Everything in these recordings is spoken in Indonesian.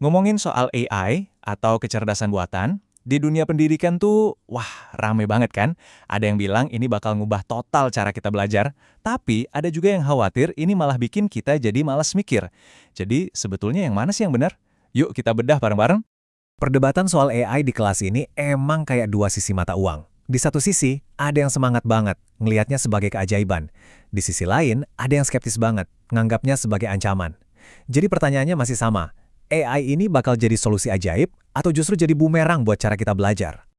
Ngomongin soal AI atau kecerdasan buatan, di dunia pendidikan tuh, wah, rame banget kan? Ada yang bilang ini bakal ngubah total cara kita belajar, tapi ada juga yang khawatir ini malah bikin kita jadi malas mikir. Jadi, sebetulnya yang mana sih yang benar? Yuk kita bedah bareng-bareng. Perdebatan soal AI di kelas ini emang kayak dua sisi mata uang. Di satu sisi, ada yang semangat banget, ngelihatnya sebagai keajaiban. Di sisi lain, ada yang skeptis banget, nganggapnya sebagai ancaman. Jadi pertanyaannya masih sama, AI ini bakal jadi solusi ajaib atau justru jadi bumerang buat cara kita belajar?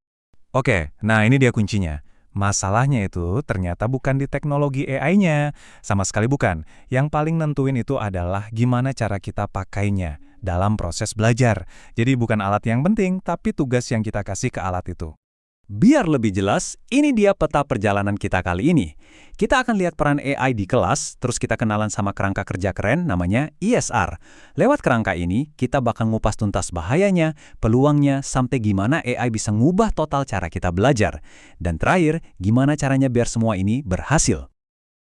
Oke, nah ini dia kuncinya. Masalahnya itu ternyata bukan di teknologi AI-nya. Sama sekali bukan. Yang paling nentuin itu adalah gimana cara kita pakainya dalam proses belajar. Jadi bukan alat yang penting, tapi tugas yang kita kasih ke alat itu. Biar lebih jelas, ini dia peta perjalanan kita kali ini. Kita akan lihat peran AI di kelas, terus kita kenalan sama kerangka kerja keren namanya ISR. Lewat kerangka ini, kita bakal ngupas tuntas bahayanya, peluangnya, sampai gimana AI bisa ngubah total cara kita belajar. Dan terakhir, gimana caranya biar semua ini berhasil.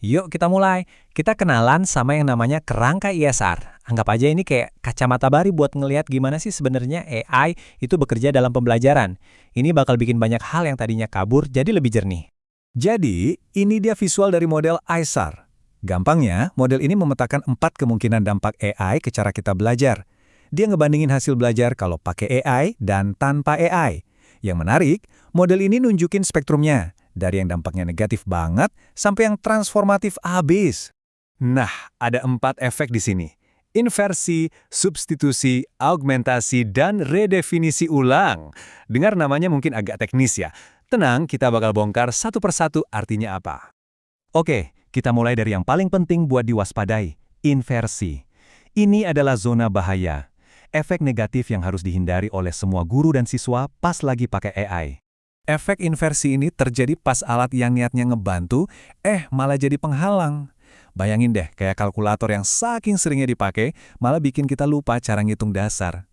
Yuk kita mulai. Kita kenalan sama yang namanya kerangka ISR. Anggap aja ini kayak kacamata baru buat ngelihat gimana sih sebenarnya AI itu bekerja dalam pembelajaran. Ini bakal bikin banyak hal yang tadinya kabur jadi lebih jernih. Jadi, ini dia visual dari model ISAR. Gampangnya, model ini memetakan 4 kemungkinan dampak AI ke cara kita belajar. Dia ngebandingin hasil belajar kalau pakai AI dan tanpa AI. Yang menarik, model ini nunjukin spektrumnya, dari yang dampaknya negatif banget sampai yang transformatif abis. Nah, ada 4 efek di sini. Inversi, substitusi, augmentasi, dan redefinisi ulang. Dengar namanya mungkin agak teknis ya. Tenang, kita bakal bongkar satu persatu artinya apa. Oke, kita mulai dari yang paling penting buat diwaspadai, inversi. Ini adalah zona bahaya. Efek negatif yang harus dihindari oleh semua guru dan siswa pas lagi pakai AI. Efek inversi ini terjadi pas alat yang niatnya ngebantu, malah jadi penghalang. Bayangin deh, kayak kalkulator yang saking seringnya dipakai, malah bikin kita lupa cara ngitung dasar.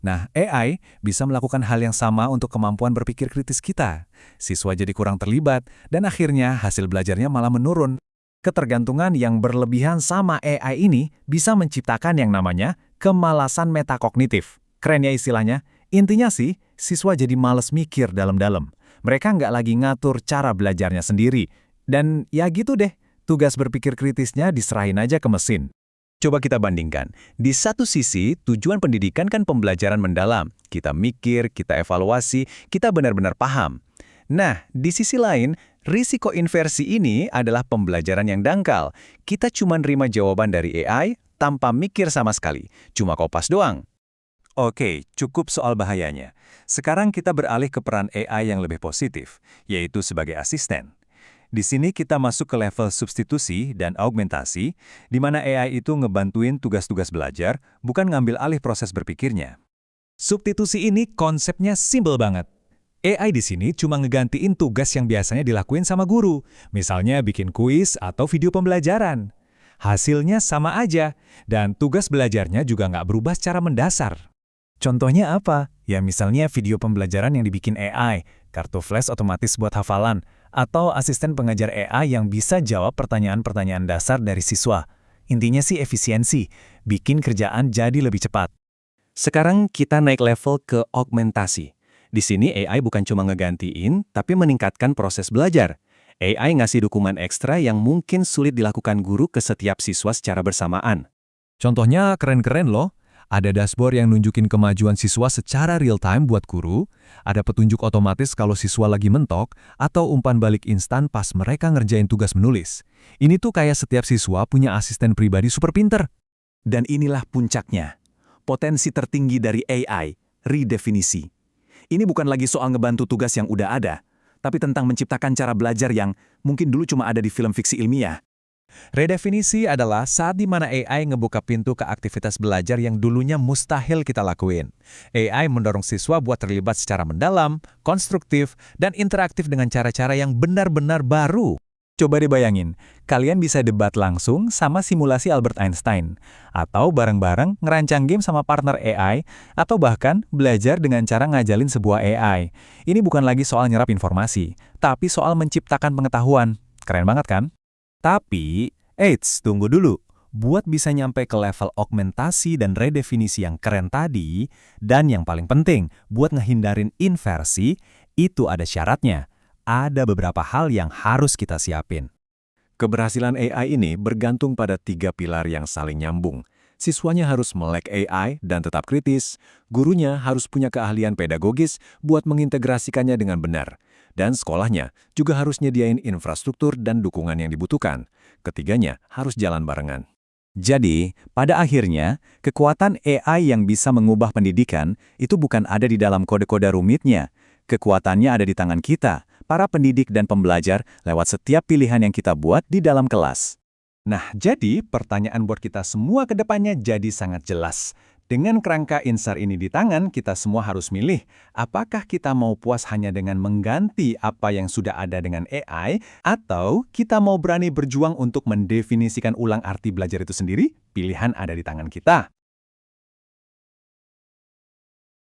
Nah, AI bisa melakukan hal yang sama untuk kemampuan berpikir kritis kita. Siswa jadi kurang terlibat, dan akhirnya hasil belajarnya malah menurun. Ketergantungan yang berlebihan sama AI ini bisa menciptakan yang namanya kemalasan metakognitif. Keren ya istilahnya. Intinya sih, siswa jadi males mikir dalam-dalam. Mereka nggak lagi ngatur cara belajarnya sendiri. Dan ya gitu deh, tugas berpikir kritisnya diserahin aja ke mesin. Coba kita bandingkan. Di satu sisi, tujuan pendidikan kan pembelajaran mendalam. Kita mikir, kita evaluasi, kita benar-benar paham. Nah, di sisi lain, risiko inversi ini adalah pembelajaran yang dangkal. Kita cuma nerima jawaban dari AI tanpa mikir sama sekali. Cuma kopas doang. Oke, cukup soal bahayanya. Sekarang kita beralih ke peran AI yang lebih positif, yaitu sebagai asisten. Di sini kita masuk ke level substitusi dan augmentasi, di mana AI itu ngebantuin tugas-tugas belajar, bukan ngambil alih proses berpikirnya. Substitusi ini konsepnya simpel banget. AI di sini cuma ngegantiin tugas yang biasanya dilakuin sama guru, misalnya bikin kuis atau video pembelajaran. Hasilnya sama aja, dan tugas belajarnya juga nggak berubah secara mendasar. Contohnya apa? Ya misalnya video pembelajaran yang dibikin AI, kartu flash otomatis buat hafalan, atau asisten pengajar AI yang bisa jawab pertanyaan-pertanyaan dasar dari siswa. Intinya sih efisiensi, bikin kerjaan jadi lebih cepat. Sekarang kita naik level ke augmentasi. Di sini AI bukan cuma ngegantiin, tapi meningkatkan proses belajar. AI ngasih dokumen ekstra yang mungkin sulit dilakukan guru ke setiap siswa secara bersamaan. Contohnya keren-keren loh. Ada dashboard yang nunjukin kemajuan siswa secara real-time buat guru, ada petunjuk otomatis kalau siswa lagi mentok, atau umpan balik instan pas mereka ngerjain tugas menulis. Ini tuh kayak setiap siswa punya asisten pribadi super pinter. Dan inilah puncaknya. Potensi tertinggi dari AI, redefinisi. Ini bukan lagi soal ngebantu tugas yang udah ada, tapi tentang menciptakan cara belajar yang mungkin dulu cuma ada di film fiksi ilmiah. Redefinisi adalah saat di mana AI ngebuka pintu ke aktivitas belajar yang dulunya mustahil kita lakuin. AI mendorong siswa buat terlibat secara mendalam, konstruktif, dan interaktif dengan cara-cara yang benar-benar baru. Coba dibayangin, kalian bisa debat langsung sama simulasi Albert Einstein, atau bareng-bareng ngerancang game sama partner AI, atau bahkan belajar dengan cara ngajalin sebuah AI. Ini bukan lagi soal nyerap informasi, tapi soal menciptakan pengetahuan. Keren banget kan? Tapi, tunggu dulu. buat bisa nyampe ke level augmentasi dan redefinisi yang keren tadi, dan yang paling penting, buat ngehindarin inversi, itu ada syaratnya. Ada beberapa hal yang harus kita siapin. Keberhasilan AI ini bergantung pada 3 pilar yang saling nyambung. Siswanya harus melek AI dan tetap kritis, gurunya harus punya keahlian pedagogis buat mengintegrasikannya dengan benar, dan sekolahnya juga harus nyediain infrastruktur dan dukungan yang dibutuhkan. Ketiganya harus jalan barengan. Jadi, pada akhirnya, kekuatan AI yang bisa mengubah pendidikan itu bukan ada di dalam kode-kode rumitnya. Kekuatannya ada di tangan kita, para pendidik dan pembelajar, lewat setiap pilihan yang kita buat di dalam kelas. Nah, jadi pertanyaan buat kita semua ke depannya jadi sangat jelas. Dengan kerangka INSAR ini di tangan, kita semua harus milih apakah kita mau puas hanya dengan mengganti apa yang sudah ada dengan AI, atau kita mau berani berjuang untuk mendefinisikan ulang arti belajar itu sendiri. Pilihan ada di tangan kita.